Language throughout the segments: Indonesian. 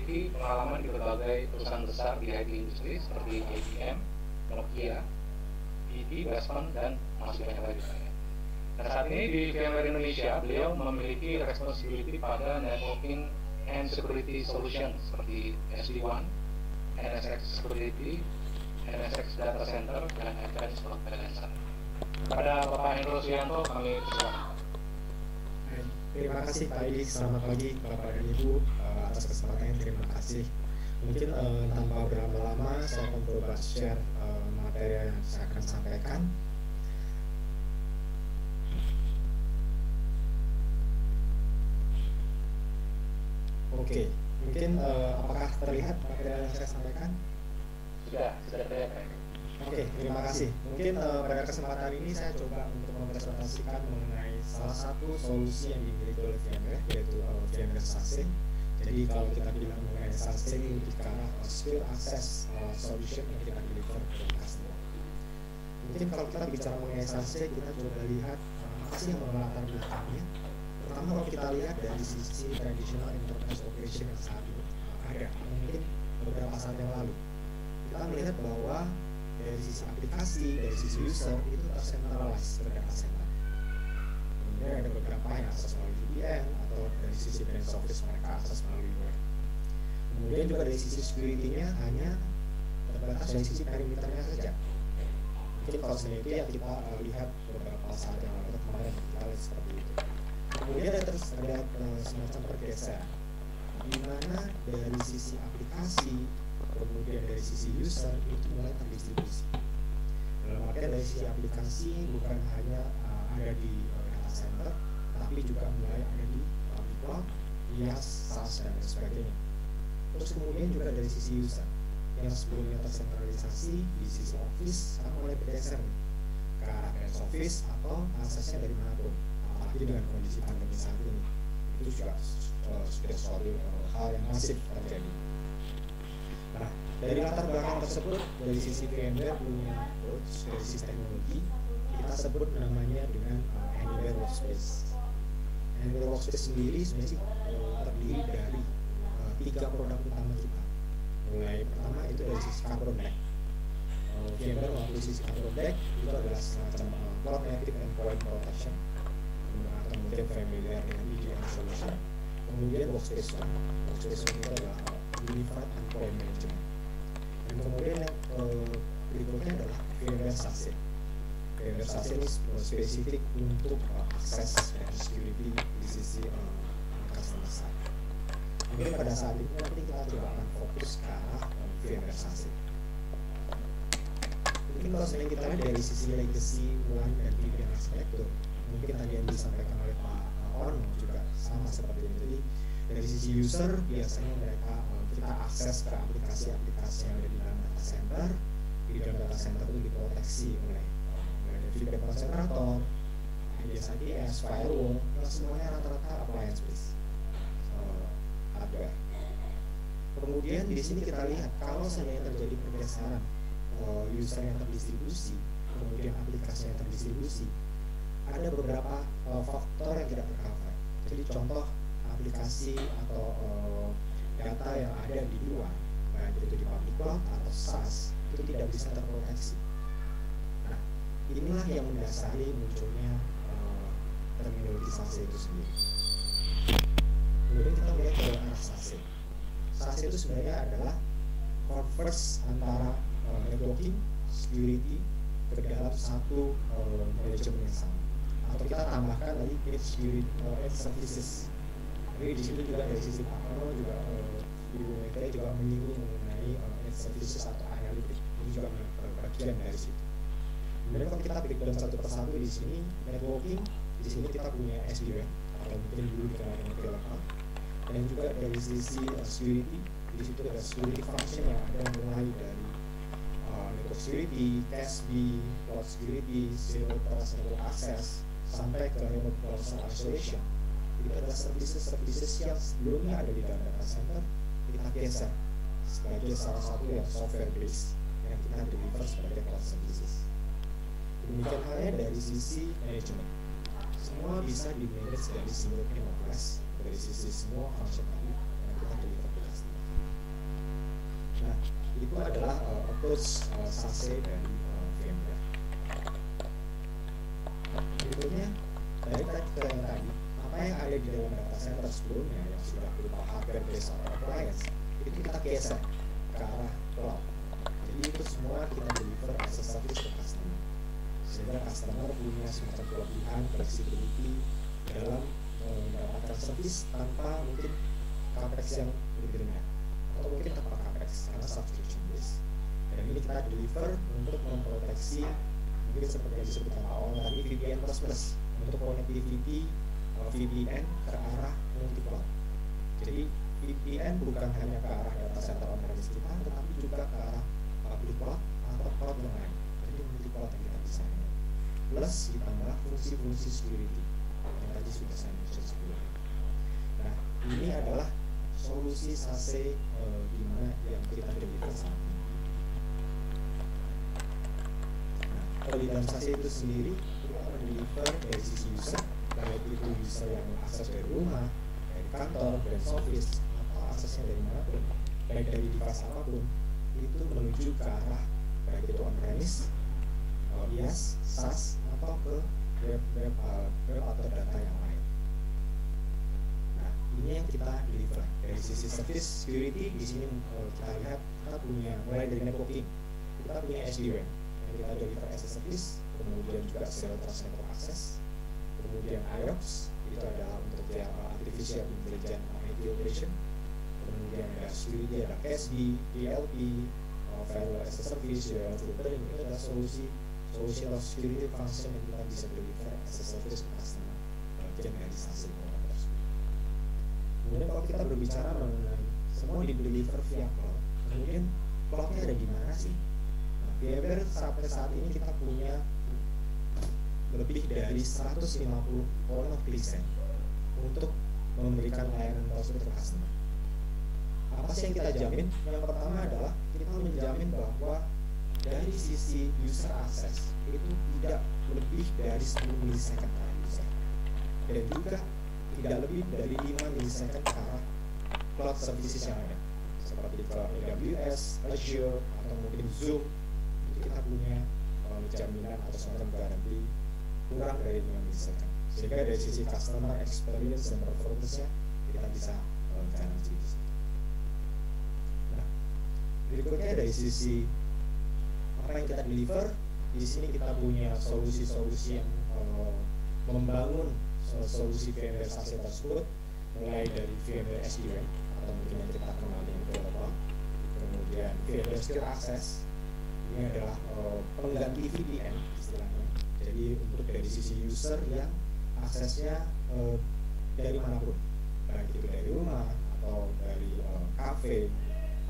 memiliki pengalaman di berbagai perusahaan besar di IT industri seperti IBM, Nokia, BT, Western, dan masih banyak lagi. Dan saat ini di VMware Indonesia, beliau memiliki responsibility pada networking and security solution seperti SD-WAN, NSX Security, NSX Data Center, dan Advanced Load Balancer. Kepada Bapak Hendro Suyanto, kami persilakan. Terima kasih Pak Edi, selamat pagi Bapak dan Ibu atas kesempatannya, terima kasih. Mungkin tanpa berlama-lama saya akan coba share materi yang saya akan sampaikan. Oke, mungkin apakah terlihat materi yang saya sampaikan? Sudah terlihat. Oke, terima kasih. Mungkin pada kesempatan ini saya coba untuk mempresentasikan mengenai salah satu solusi yang dimiliki oleh VMware, yaitu VMware SASE. Jadi kalau kita bilang mengenai SASE ini lebih ke arah secure access solution yang kita deliver ke customer. Mungkin kalau kita bicara mengenai SASE, kita coba lihat apa sih yang melatar belakangnya. Pertama, kalau kita lihat dari sisi traditional enterprise operation yang saat ini ada, mungkin beberapa saat yang lalu, kita melihat bahwa dari sisi aplikasi, dari sisi user itu tercentralized ke data center. Kemudian ada beberapa yang akses melalui VPN atau dari sisi branch office mereka akses melalui web. Kemudian juga dari sisi security-nya hanya terbatas dari sisi perimeternya saja. Mungkin kalau sebenarnya itu yang kita lihat beberapa saat yang lalu kemarin kita lihat seperti itu. Kemudian ada semacam pergeseran di mana dari sisi aplikasi kemudian dari sisi user itu mulai terdistribusi. Dalam artian dari sisi aplikasi bukan hanya ada di data center, tapi juga mulai ada di public cloud, IaaS, SaaS, dan sebagainya. Terus kemudian juga dari sisi user yang sebelumnya tersentralisasi di sisi office sekarang mulai bergeser ke arah branch office atau aksesnya dari manapun. Apalagi dengan kondisi pandemi saat ini, itu juga sudah suatu hal yang masif terjadi. Nah, dari latar belakang tersebut, dari sisi VMware punya approach, dari sisi teknologi, kita sebut namanya dengan Anywhere Workspace. Anywhere Workspace sendiri sebenarnya terdiri dari 3 produk utama kita. Mulai pertama itu dari sisi Carbon Black. VMware melalui sisi Carbon Black itu adalah semacam Cloud Native Endpoint Protection, atau mungkin familiar dengan VPN Solution. Kemudian Workspace ONE. Workspace ONE itu adalah Unified Endpoint Management. Dan kemudian yang berikutnya adalah VMware SASE. VMware SASE ini spesifik untuk akses dan security di sisi customer side. Mungkin pada saat ini nanti kita coba akan fokus ke arah VMware SASE. Mungkin kalau sebenarnya kita lihat dari sisi legacy WAN dan VPN architecture, mungkin tadi yang disampaikan oleh Pak On juga sama seperti ini. Jadi dari sisi user biasanya mereka kita akses ke aplikasi-aplikasi yang ada di dalam data center. Di dalam data center itu diproteksi oleh VPN konsentrator, IDS, firewall, yang semuanya rata-rata appliance based hardware. Kemudian di sini kita lihat kalau seandainya terjadi pergeseran user yang terdistribusi, kemudian aplikasi yang terdistribusi, ada beberapa faktor yang tidak tercover. Jadi contoh aplikasi atau data yang ada di luar, baik itu di public cloud atau SaaS, itu tidak bisa terproteksi. Nah, inilah yang mendasari munculnya terminologi SASE itu sendiri. Kemudian kita melihat ke arah SASE. SASE itu sebenarnya adalah converse antara networking, security ke dalam satu manajemen yang sama. Atau kita tambahkan lagi edge security, edge services. Jadi di situ juga dari sisi partner juga Ibu Mega juga menyinggung mengenai edge services atau analytics. Ini juga bagian dari situ. Kemudian kalau kita breakdown satu persatu di sini, networking di sini kita punya SD-WAN atau mungkin dulu dikenal dengan VLAN. Dan juga dari sisi security, di situ ada security function yang ada mulai dari network security, CASB, cloud security, zero trust network access, sampai ke remote personal isolation. Itu adalah services yang sebelumnya ada di dalam data center, kita geser sebagai salah satu yang software based yang kita deliver sebagai cloud services. Demikian halnya dari sisi manajemen, semua bisa di manage dari single pane of glass, dari sisi semua functionality yang kita deliver ke customer. itu adalah approach SASE dari VMware. Berikutnya dari tadi ke yang tadi, apa yang ada di dalam data center sebelumnya yang sudah berupa hardware based atau appliance itu kita geser ke arah cloud. Jadi itu semua kita deliver as a service ke customer, sehingga customer punya semacam kelebihan flexibility dalam mendapatkan service tanpa mungkin capex yang lebih rendah atau mungkin tanpa capex karena subscription based. Dan ini kita deliver untuk memproteksi mungkin seperti yang disebutkan awal tadi VPN plus untuk connectivity VPN ke arah multi cloud. Jadi VPN bukan hanya ke arah data center on-premise kita, tetapi juga ke arah public cloud atau cloud yang lain. Jadi multi cloud yang kita bisa handle. Plus ditambah fungsi-fungsi security yang tadi sudah saya mention sebelumnya. Nah, ini adalah solusi SASE di mana yang kita deliver saat ini. Nah, kalau di dalam SASE itu sendiri kita akan deliver dari sisi user, baik itu user yang akses dari rumah, dari kantor, dari office, atau aksesnya dari manapun, baik dari device apapun, itu menuju ke arah baik itu on-premise, IaaS, SaaS, atau ke web atau data yang lain. Nah, ini yang kita deliver dari sisi service security. Di sini kita lihat kita punya mulai dari networking, kita punya SD-WAN yang kita deliver as a service, kemudian juga Zero Trust Network Access, kemudian IOPS itu adalah untuk yang artificial intelligence IT operation, kemudian ada security, ada CASB, DLP, firewall as a service, URL filtering. Itu adalah solusi of security function yang kita bisa deliver as a service ke customer bagian dari SASE tersebut. Kemudian kalau kita berbicara mengenai semua di deliver via cloud, kemudian cloudnya ada di mana sih? Nah, VMware sampai saat ini kita punya lebih dari 150 point of presence untuk memberikan layanan tersebut ke customer. Apa sih yang kita jamin? Yang pertama adalah kita menjamin bahwa dari sisi user access itu tidak lebih dari 10 milisecond ke arah user, dan juga tidak lebih dari 5 milisecond ke arah cloud services yang ada seperti ke AWS, Azure, atau mungkin Zoom. Itu kita punya jaminan atau semacam garansi kurang dari 5 milisecond, sehingga dari sisi customer experience dan performance-nya kita bisa garansi. Nah, berikutnya dari sisi apa yang kita deliver, di sini kita punya solusi-solusi yang membangun solusi VMware SASE tersebut, mulai dari VMware SD-WAN atau mungkin yang kita kenal dengan Global, kemudian VMware Secure Access, ini adalah pengganti VPN istilahnya. Jadi untuk dari sisi user yang aksesnya dari manapun, baik itu dari rumah atau dari cafe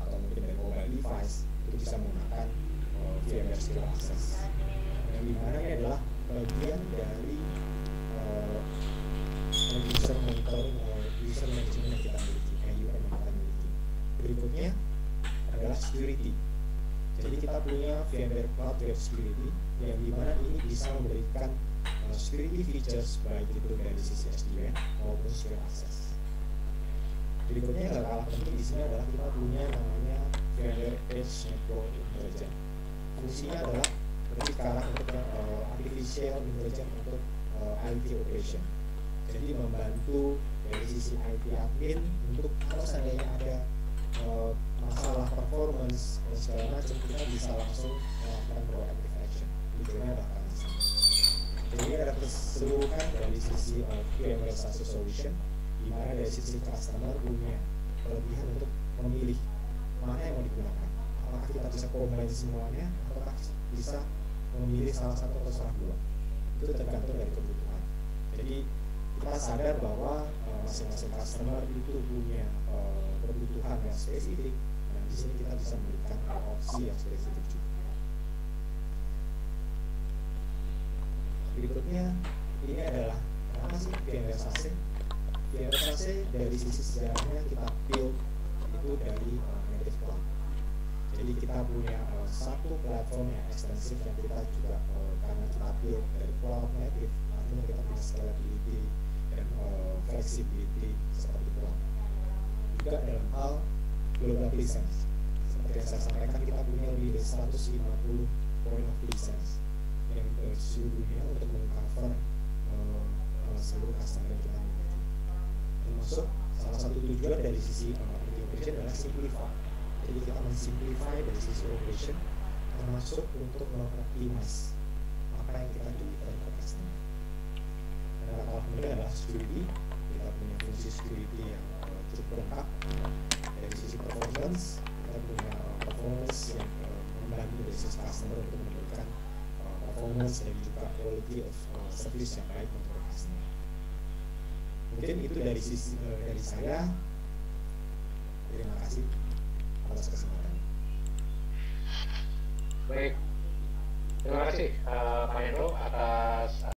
atau mungkin dari mobile device, itu bisa menggunakan VMware Secure Access, yang dimana ini adalah bagian dari user monitoring user management yang kita miliki, UM yang kita miliki. Berikutnya adalah security. Jadi kita punya VMware Cloud Web Security yang dimana ini bisa memberikan security features baik itu dari sisi SD-WAN maupun Secure Access. Berikutnya yang gak kalah penting di sini adalah kita punya namanya VMware Edge Network Intelligence. Fungsinya adalah lebih ke arah untuk artificial intelligence untuk IT operation. Jadi membantu dari sisi IT admin untuk kalau seandainya ada masalah performance dan segala macam, kita bisa langsung melakukan proactive action. Tujuannya adalah sama. Jadi ada keseluruhan dari sisi VMware SASE solution, di mana dari sisi customer punya kelebihan untuk memilih mana yang mau digunakan. Apakah kita bisa combine semuanya, ataukah bisa memilih salah satu atau salah dua? Itu tergantung dari kebutuhan. Jadi kita sadar bahwa masing-masing customer itu punya kebutuhan yang spesifik. Nah, di sini kita bisa memberikan opsi yang spesifik juga. Berikutnya, ini adalah apa sih VMware SASE? VMware SASE dari sisi sejarahnya kita build itu dari native cloud. Jadi kita punya satu platform yang ekstensif yang kita juga karena kita build dari cloud native, artinya kita punya scalability dan flexibility seperti cloud. Juga dalam hal global presence, seperti yang saya sampaikan, kita punya lebih dari 150 point of presence yang seluruh dunia untuk mengcover seluruh customer yang kita miliki. Termasuk salah satu tujuan dari sisi operation adalah simplify. Jadi kita mensimplify dari sisi operation, termasuk untuk mengoptimize apa yang kita deliver ke customer. Dan alhamdulillah adalah security, kita punya fungsi security yang cukup lengkap. Dari sisi performance, kita punya performance yang membantu dari sisi customer untuk memberikan performance dan juga quality of service yang baik untuk customer. Mungkin itu dari sisi dari saya. Terima kasih atas kesempatan. Baik, terima kasih Pak Hendro atas